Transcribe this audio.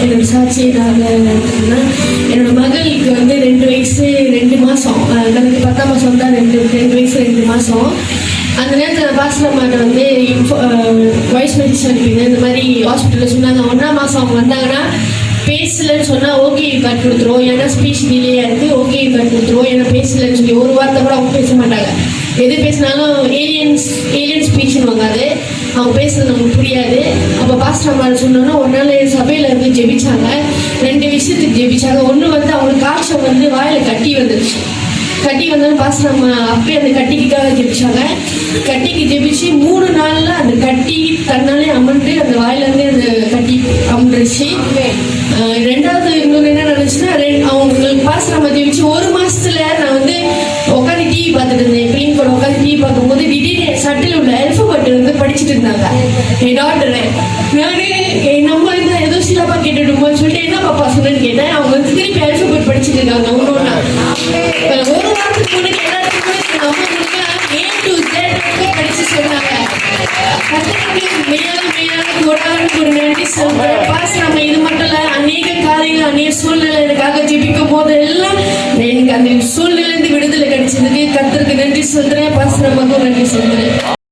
என்னோட சாட்சி என்னோட மகளுக்கு வந்து 2 வயசு 2 மாதம், எனக்கு 10ஆம் மாதம் தான் 2 வயசு 2 மாதம். அந்த நேரத்தில் பாஸ்டர்மாட்ட வந்து வாய்ஸ் மெசேஜ் அனுப்பிங்க. இந்த மாதிரி ஹாஸ்பிட்டலில் சொன்னாங்க 1ஆம் மாதம் அவங்க வந்தாங்கன்னா பேசலன்னு சொன்னால் ஓகே கார்டு கொடுத்துருவோம், ஏன்னா ஸ்பீச் டிலேயாக இருக்குது, ஓகே கார்டு கொடுத்துருவோம், ஏன்னா பேசலன்னு சொல்லி ஒரு வார்த்தை கூட அவங்க பேச மாட்டாங்க. எது பேசினாலும் ஏலியன் ஸ்பீச்னு வாங்காது, அவங்க பேசுறது நமக்கு புரியாது. அப்போ பாஸ்டர்மா சொன்னோன்னா ஒரு நாள் சபையில் இருந்து ஜெபிச்சாங்க. 2 விஷயத்துக்கு ஜெபிச்சாங்க. ஒன்று வந்து அவங்களுக்கு காய்ச்சல் வந்து வாயில் கட்டி வந்துருச்சு. கட்டி வந்தாலும் பாஸ்டர்மா அப்பயே அந்த கட்டிக்காக ஜெபிச்சாங்க. கட்டிக்கு ஜெபிச்சு 3 நாள்ல அந்த கட்டி தன்னாலே அமர்ந்து அந்த வாயிலேருந்தே அந்த கட்டி அமர்ந்துருச்சு. 2வது இன்னொன்று என்ன நடந்துச்சுன்னா, அவங்களுக்கு பாஸ்டர்மா ஜெபிச்சு 1 மாசத்துல நான் வந்து உட்காந்து டிவி பார்த்துட்டு இருந்தேன். பிள்ளைங்க கூட உட்காந்து டிவி பார்க்கும்போது திடீர்னு சட்டில் உள்ள அல்பபெட் வந்து படிச்சுட்டு இருந்தாங்க என் டாக்டரை. நானே நம்ம இந்த ஏதோ சிலப்பா கேட்டுட்டுமோன்னு சொல்லிட்டு என்ன பாப்பா சொன்னேன்னு கேட்டேன். அவங்க வந்து திருப்பி அல்பபெட் படிச்சுட்டு இருக்காங்க. ஒன்னொன்னா ஒரு வாரத்துக்கு முன்னாடி எல்லாத்துக்குமே A to Z படிச்சு சொன்னாங்க. ஒரு நன்றி சொல்றேன். நம்ம இது மட்டும் இல்ல, அநேக காரியங்கள் அநேக சூழ்நிலை எனக்காக ஜெபிக்கும் போது எல்லாம் எனக்கு அந்த சூழ்நிலை விடுதலை கிடைச்சதுக்கு கர்த்தருக்கு நன்றி சொல்றேன். பாஸ்டர் நமக்கும் நன்றி சொல்றேன்.